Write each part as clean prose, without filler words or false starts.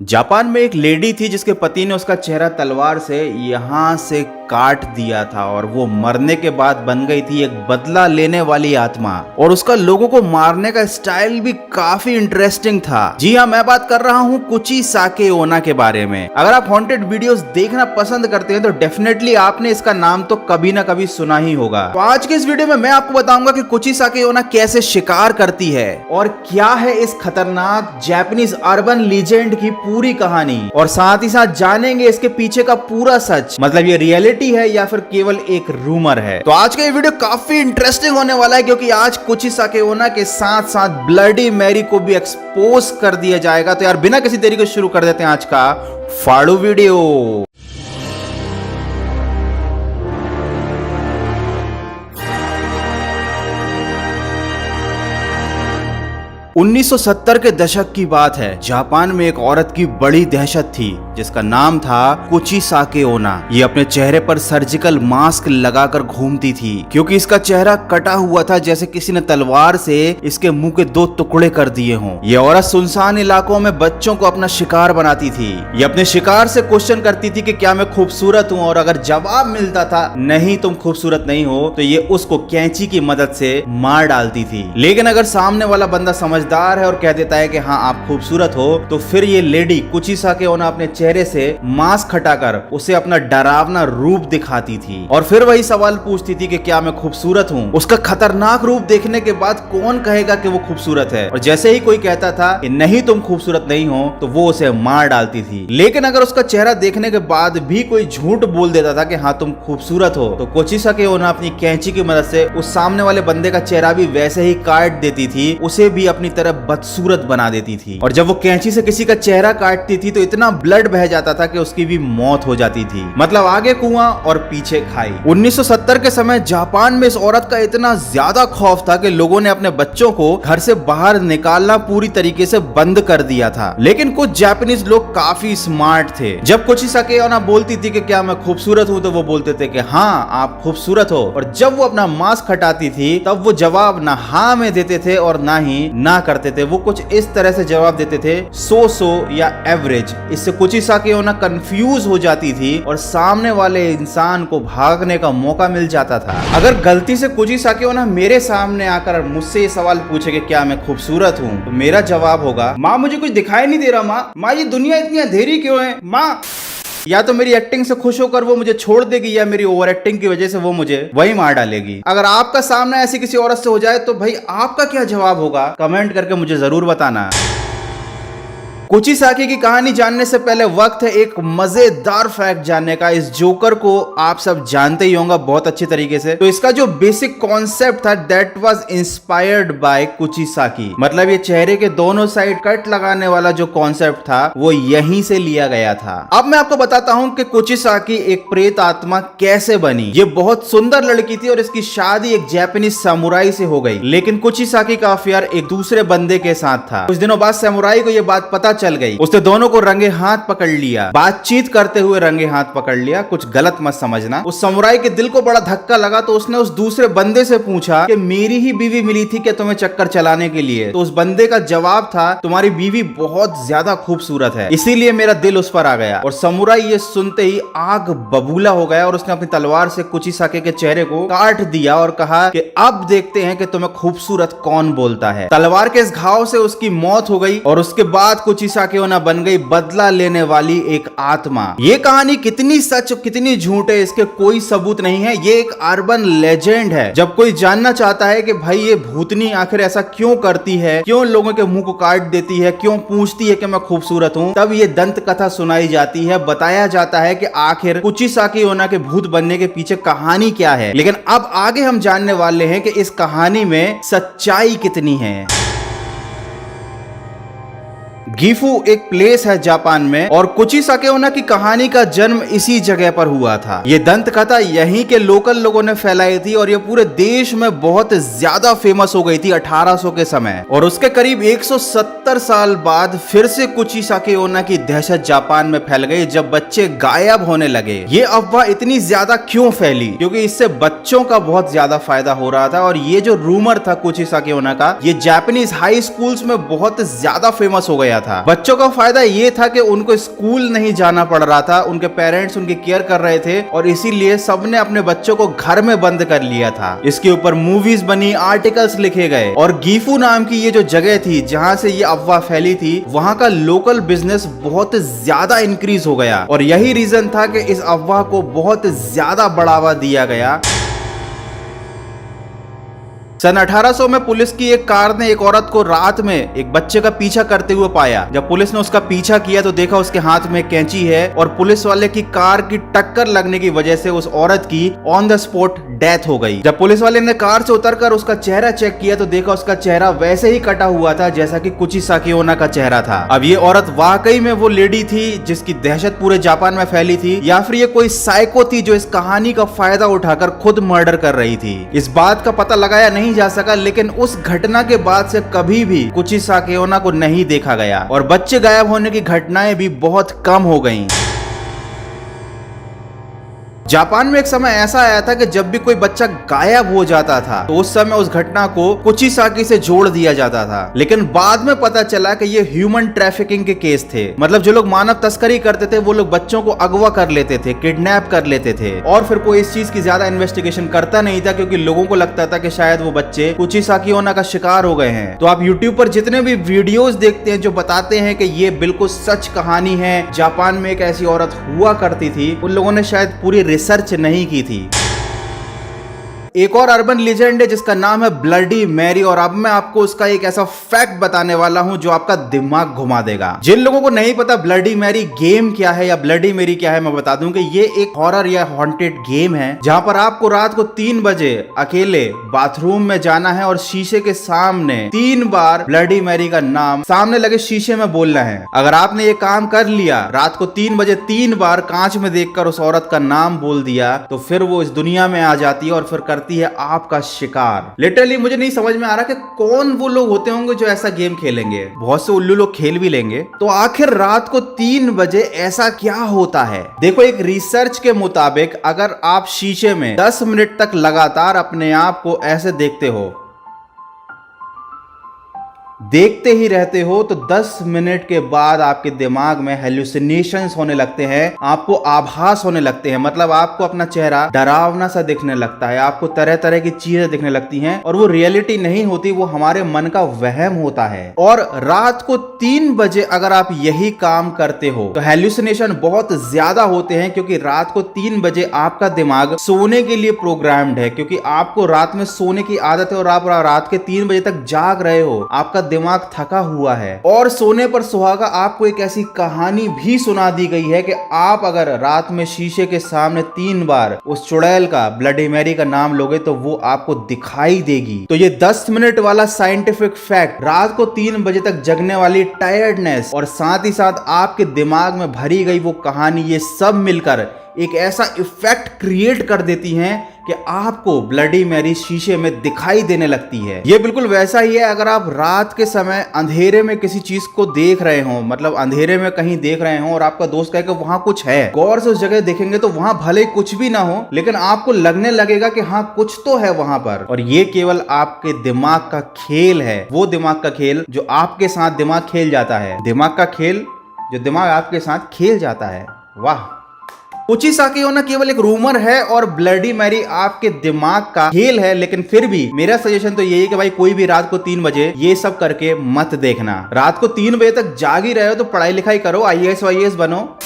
Japan में एक lady थी जिसके पति ने उसका चेहरा तलवार से यहाँ से काट दिया था और वो मरने के बाद बन गई थी एक बदला लेने वाली आत्मा। और उसका लोगों को मारने का स्टाइल भी काफी इंटरेस्टिंग था। जी हाँ, मैं बात कर रहा हूँ कुची साके ओना के बारे में। अगर आप हॉन्टेड वीडियोस देखना पसंद करते हैं तो डेफिनेटली आपने इसका नाम तो कभी ना कभी सुना ही होगा। तो आज के इस वीडियो में मैं आपको बताऊंगा कि कुची साके ओना कैसे शिकार करती है और क्या है इस खतरनाक जापानीज अर्बन लीजेंड की पूरी कहानी, और साथ ही साथ जानेंगे इसके पीछे का पूरा सच, मतलब ये रियलिटी है या फिर केवल एक रूमर है। तो आज का ये वीडियो काफी इंटरेस्टिंग होने वाला है क्योंकि आज कुची साके ओना के साथ साथ ब्लडी मैरी को भी एक्सपोज कर दिया जाएगा। तो यार बिना किसी देरी के शुरू कर देते हैं आज का फाड़ू वीडियो। 1970 के दशक की बात है। जापान में एक औरत की बड़ी दहशत थी जिसका नाम था कुची साके ओना। ये अपने चेहरे पर सर्जिकल मास्क लगाकर घूमती थी क्योंकि इसका चेहरा कटा हुआ था जैसे किसी ने तलवार से इसके मुंह के 2 टुकड़े कर दिए हों। ये औरत सुनसान इलाकों में बच्चों को अपना शिकार बनाती थी। ये अपने शिकार से क्वेश्चन करती थी कि क्या मैं खूबसूरत हूँ, और अगर जवाब मिलता था नहीं तुम खूबसूरत नहीं हो तो ये उसको कैंची की मदद से मार डालती थी। लेकिन अगर सामने वाला बंदा समझदार है और कह देता है कि हाँ आप खूबसूरत हो, तो फिर ये लेडी कुची साके ओना अपने चेहरे से मास्क हटाकर उसे अपना डरावना रूप दिखाती थी और फिर वही सवाल पूछती थी कि क्या मैं खूबसूरत हूँ। उसका खतरनाक रूप देखने के बाद कौन कहेगा कि वो खूबसूरत है, और जैसे ही कोई कहता था कि नहीं तुम खूबसूरत नहीं हो तो वो उसे मार डालती थी। लेकिन अगर उसका चेहरा देखने के बाद भी कोई झूठ बोल देता था कि हाँ तुम खूबसूरत हो, तो कुची साके ओना अपनी कैंची की मदद से उस सामने वाले बंदे का चेहरा भी वैसे ही काट देती थी, उसे भी अपनी तरह बदसूरत बना देती थी। और जब वो कैंची से किसी का चेहरा काटती थी तो इतना ब्लड बह जाता था कि उसकी भी मौत हो जाती थी। मतलब आगे कुआं और पीछे खाई। 1970 के समय जापान में इस औरत का इतना ज्यादा खौफ था कि लोगों ने अपने बच्चों को घर से बाहर निकालना पूरी तरीके से बंद कर दिया था। लेकिन कुछ जापानीज लोग काफी स्मार्ट थे। जब कुची साके ओना बोलती थी कि क्या मैं खूबसूरत हूँ तो वो बोलते थे कि हाँ आप खूबसूरत हो, और जब वो अपना मास्क हटाती थी तब वो जवाब ना हाँ में देते थे और ना ही ना करते थे। वो कुछ इस तरह से जवाब देते थे, सो या एवरेज। इससे कुची साके ओना कंफ्यूज हो जाती थी और सामने वाले इंसान को भागने का मौका मिल जाता था। अगर गलती से कुची साके ओना मेरे सामने आकर मुझसे ये सवाल पूछे कि क्या मैं खूबसूरत हूँ, तो मेरा जवाब होगा माँ मुझे कुछ दिखाई नहीं दे रहा, माँ ये दुनिया इतनी अंधेरी क्यों है माँ। या तो मेरी एक्टिंग से खुश होकर वो मुझे छोड़ देगी या मेरी ओवर एक्टिंग की वजह से वो मुझे वही मार डालेगी। अगर आपका सामना ऐसी किसी औरत से हो जाए तो भाई आपका क्या जवाब होगा, कमेंट करके मुझे जरूर बताना। कुची साके की कहानी जानने से पहले वक्त है एक मजेदार फैक्ट जानने का। इस जोकर को आप सब जानते ही होंगे बहुत अच्छी तरीके से। तो इसका जो बेसिक कॉन्सेप्ट था दैट वाज इंस्पायर्ड बाय कुची साकी। मतलब ये चेहरे के दोनों साइड कट लगाने वाला जो कॉन्सेप्ट था वो यहीं से लिया गया था। अब मैं आपको बताता हूँ कि कुची साकी एक प्रेत आत्मा कैसे बनी। ये बहुत सुंदर लड़की थी और इसकी शादी एक जापानीज समुराई से हो गई। लेकिन कुची साकी का अफेयर एक दूसरे बंदे के साथ था। कुछ दिनों बाद समुराई को ये बात पता चल गई। उसने दोनों को रंगे हाथ पकड़ लिया, बातचीत करते हुए रंगे हाथ पकड़ लिया। कुछ गलत मत समझना। उस समुराई के दिल को बड़ा धक्का लगा तो उसने उस दूसरे बंदे से पूछा कि मेरी ही बीवी मिली थी क्या तुम्हें चक्कर चलाने के लिए। तो उस बंदे का जवाब था तुम्हारी बीवी बहुत ज्यादा खूबसूरत है इसीलिए मेरा दिल उस पर आ गया। और समुराई ये सुनते ही आग बबूला हो गया और उसने अपनी तलवार से कुची साके के चेहरे को काट दिया और कहा कि अब देखते हैं कि तुम्हें खूबसूरत कौन बोलता है। तलवार के इस घाव से उसकी मौत हो गई और उसके बाद कुची साके ओना बन गई बदला लेने वाली एक आत्मा। ये कहानी कितनी सच कितनी झूठ है इसके कोई सबूत नहीं है। ये एक अर्बन लेजेंड है। जब कोई जानना चाहता है कि भाई ये भूतनी आखिर ऐसा क्यों करती है, क्यों लोगों के मुंह को काट देती है, क्यों पूछती है कि मैं खूबसूरत हूँ, तब ये दंत कथा सुनाई जाती है। बताया जाता है कि आखिर कुची साके ओना के भूत बनने के पीछे कहानी क्या है। लेकिन अब आगे हम जानने वाले हैं कि इस कहानी में सच्चाई कितनी है। गिफू एक प्लेस है जापान में और कुची साके ओना की कहानी का जन्म इसी जगह पर हुआ था। ये दंत कथा यहीं के लोकल लोगों ने फैलाई थी और ये पूरे देश में बहुत ज्यादा फेमस हो गई थी 1800 के समय। और उसके करीब 170 साल बाद फिर से कुची साके ओना की दहशत जापान में फैल गई जब बच्चे गायब होने लगे। ये अफवाह इतनी ज्यादा क्यों फैली, क्योंकि इससे बच्चों का बहुत ज्यादा फायदा हो रहा था। और ये जो रूमर था कुची साके ओना का, ये जापानीज हाई स्कूल्स में बहुत ज्यादा फेमस हो गया था। था। बच्चों का फायदा ये था कि उनको स्कूल नहीं जाना पड़ रहा था, उनके पेरेंट्स उनकी केयर कर रहे थे और इसीलिए सबने अपने बच्चों को घर में बंद कर लिया था। इसके ऊपर मूवीज बनी, आर्टिकल्स लिखे गए और गीफू नाम की ये जो जगह थी जहां से ये अफवाह फैली थी, वहां का लोकल बिजनेस बहुत ज्यादा इंक्रीज हो गया और यही रीजन था कि इस अफवाह को बहुत ज्यादा बढ़ावा दिया गया। सन 1800 में पुलिस की एक कार ने एक औरत को रात में एक बच्चे का पीछा करते हुए पाया। जब पुलिस ने उसका पीछा किया तो देखा उसके हाथ में कैंची है और पुलिस वाले की कार की टक्कर लगने की वजह से उस औरत की ऑन द स्पॉट डेथ हो गई। जब पुलिस वाले ने कार से उतरकर उसका चेहरा चेक किया तो देखा उसका चेहरा वैसे ही कटा हुआ था जैसा कि कुची साकेओना का चेहरा था। अब ये औरत वाकई में वो लेडी थी जिसकी दहशत पूरे जापान में फैली थी या फिर ये कोई साइको थी जो इस कहानी का फायदा उठाकर खुद मर्डर कर रही थी। इस बात का पता लगाया नहीं जा सका, लेकिन उस घटना के बाद से कभी भी कुची साकेओना को नहीं देखा गया और बच्चे गायब होने की घटनाएं भी बहुत कम हो गईं। जापान में एक समय ऐसा आया था कि जब भी कोई बच्चा गायब हो जाता था तो उस समय उस घटना को कुचिसाकी से जोड़ दिया जाता था, लेकिन बाद में पता चला कि ये ह्यूमन ट्रैफिकिंग के केस थे। मतलब जो लोग मानव तस्करी करते थे वो लोग बच्चों को अगवा कर लेते थे, किडनैप कर लेते थे और फिर कोई इस चीज की ज्यादा इन्वेस्टिगेशन करता नहीं था क्योंकि लोगों को लगता था कि शायद वो बच्चे कुचिसाकीओना का शिकार हो गए हैं। तो आप यूट्यूब पर जितने भी वीडियोस देखते हैं जो बताते हैं कि ये बिल्कुल सच कहानी है, जापान में एक ऐसी औरत हुआ करती थी, उन लोगों ने शायद पूरी रिसर्च नहीं की थी। एक और अर्बन लीजेंड है जिसका नाम है ब्लडी मैरी और अब मैं आपको उसका एक ऐसा फैक्ट बताने वाला हूं जो आपका दिमाग घुमा देगा। जिन लोगों को नहीं पता ब्लडी मैरी गेम क्या है या ब्लडी मैरी क्या है, मैं बता दूं कि ये एक हॉरर या हॉन्टेड गेम है जहां पर आपको रात को 3 बजे अकेले बाथरूम में जाना है और शीशे के सामने 3 बार ब्लडी मैरी का नाम सामने लगे शीशे में बोलना है। अगर आपने ये काम कर लिया, रात को 3 बजे 3 बार कांच में देखकर उस औरत का नाम बोल दिया, तो फिर वो इस दुनिया में आ जाती है और फिर करती है आपका शिकार। लिटरली मुझे नहीं समझ में आ रहा कि कौन वो लोग होते होंगे जो ऐसा गेम खेलेंगे। बहुत से उल्लू लोग खेल भी लेंगे, तो आखिर रात को 3 बजे ऐसा क्या होता है? देखो, एक रिसर्च के मुताबिक अगर आप शीशे में 10 मिनट तक लगातार अपने आप को ऐसे देखते ही रहते हो तो 10 मिनट के बाद आपके दिमाग में हेलुसिनेशंस होने लगते हैं, आपको आभास होने लगते हैं। मतलब आपको अपना चेहरा डरावना सा दिखने लगता है, आपको तरह तरह की चीजें दिखने लगती हैं और वो रियलिटी नहीं होती, वो हमारे मन का वहम होता है। और रात को 3 बजे अगर आप यही काम करते हो तो हेलुसिनेशन बहुत ज्यादा होते हैं, क्योंकि रात को 3 बजे आपका दिमाग सोने के लिए प्रोग्राम्ड है, क्योंकि आपको रात में सोने की आदत है और आप रात के 3 बजे तक जाग रहे हो, आपका दिमाग थका हुआ है। और सोने पर सुहागा आपको एक ऐसी कहानी भी सुना दी गई है कि आप अगर रात में शीशे के सामने 3 बार उस चुड़ैल का, ब्लडी मैरी का नाम लोगे तो वो आपको दिखाई देगी। तो ये 10 मिनट वाला साइंटिफिक फैक्ट, रात को 3 बजे तक जगने वाली टायर्डनेस और साथ ही साथ आपके दिमाग में भरी गई वो कहानी, ये सब मिलकर एक ऐसा इफेक्ट क्रिएट कर देती हैं कि आपको ब्लडी मैरी शीशे में दिखाई देने लगती है। ये बिल्कुल वैसा ही है अगर आप रात के समय अंधेरे में किसी चीज को देख रहे हो, मतलब अंधेरे में कहीं देख रहे हो और आपका दोस्त कहे कि वहां कुछ है, गौर से उस जगह देखेंगे तो वहां भले कुछ भी ना हो, लेकिन आपको लगने लगेगा कि हाँ कुछ तो है वहां पर। और ये केवल आपके दिमाग का खेल है, वो दिमाग का खेल जो आपके साथ दिमाग खेल जाता है, दिमाग का खेल जो दिमाग आपके साथ खेल जाता है। वाह! कुचिसाकीओना केवल एक रूमर है और ब्लडी मैरी आपके दिमाग का खेल है, लेकिन फिर भी मेरा सजेशन तो यही है कि भाई कोई भी रात को 3 बजे ये सब करके मत देखना। रात को 3 बजे तक जाग ही रहे हो तो पढ़ाई लिखाई करो, IAS वाईएएस बनो।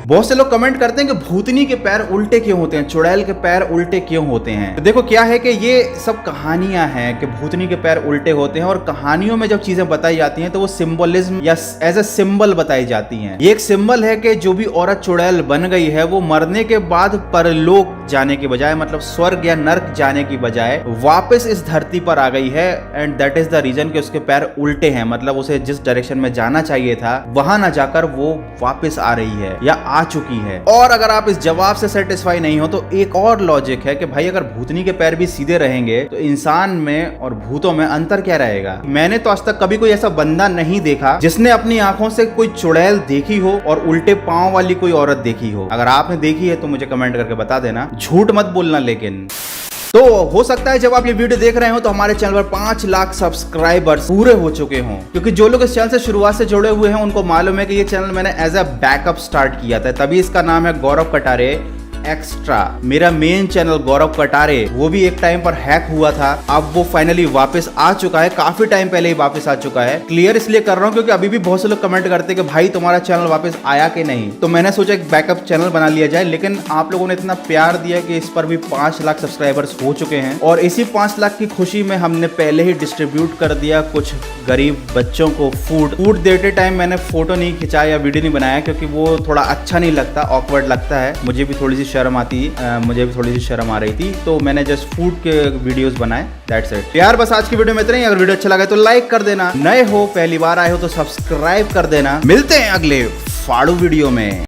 बहुत से लोग कमेंट करते हैं कि भूतनी के पैर उल्टे क्यों होते हैं, चुड़ैल के पैर उल्टे क्यों होते हैं। तो देखो क्या है कि ये सब कहानियां हैं कि भूतनी के पैर उल्टे होते हैं और कहानियों में जब चीजें बताई जाती हैं तो वो सिंबलिज्म या एज ए सिंबल बताई जाती हैं। ये एक सिंबल है कि जो भी औरत चुड़ैल बन गई है वो मरने के बाद परलोक जाने की बजाय, मतलब स्वर्ग या नर्क जाने की बजाय वापस इस धरती पर आ गई है, and that is the reason कि उसके पैर उल्टे हैं। मतलब उसे जिस डायरेक्शन में जाना चाहिए था वहां ना जाकर वो वापस आ रही है या आ चुकी है। और अगर आप इस जवाब से सेटिस्फाई नहीं हो तो एक और लॉजिक है कि भाई अगर भूतनी के पैर भी सीधे रहेंगे तो इंसान में और भूतों में अंतर क्या रहेगा। मैंने तो आज तक कभी कोई ऐसा बंदा नहीं देखा जिसने अपनी आंखों से कोई चुड़ैल देखी हो और उल्टे पांव वाली कोई औरत देखी हो। अगर आपने देखी है तो मुझे कमेंट करके बता देना, झूठ मत बोलना। लेकिन तो हो सकता है जब आप ये वीडियो देख रहे हो तो हमारे चैनल पर 5 लाख सब्सक्राइबर्स पूरे हो चुके हों, क्योंकि जो लोग इस चैनल से शुरुआत से जुड़े हुए हैं उनको मालूम है कि ये चैनल मैंने एज अ बैकअप स्टार्ट किया था, तभी इसका नाम है गौरव कटारे एक्स्ट्रा। मेरा मेन चैनल गौरव कटारे वो भी एक टाइम पर हैक हुआ था, अब वो फाइनली वापस आ चुका है, काफी टाइम पहले ही वापस आ चुका है। क्लियर इसलिए कर रहा हूँ क्योंकि अभी भी बहुत से लोग कमेंट करते हैं कि भाई तुम्हारा चैनल वापस आया कि नहीं, तो मैंने सोचा एक बैकअप चैनल बना लिया जाए। लेकिन आप लोगों ने इतना प्यार दिया कि इस पर भी 5 लाख सब्सक्राइबर्स हो चुके हैं, और इसी 5 लाख की खुशी में हमने पहले ही डिस्ट्रीब्यूट कर दिया कुछ गरीब बच्चों को फूड देते टाइम मैंने फोटो नहीं खिंचाया या वीडियो नहीं बनाया, क्योंकि वो थोड़ा अच्छा नहीं लगता, ऑकवर्ड लगता है, मुझे भी थोड़ी सी शर्म आती है, मुझे भी थोड़ी सी शर्म आ रही थी, तो मैंने जस्ट फूड के वीडियोस बनाए, दैट्स इट यार। बस आज की वीडियो में इतना ही। अगर वीडियो अच्छा लगा तो लाइक कर देना, नए हो पहली बार आए हो तो सब्सक्राइब कर देना। मिलते हैं अगले फाड़ू वीडियो में।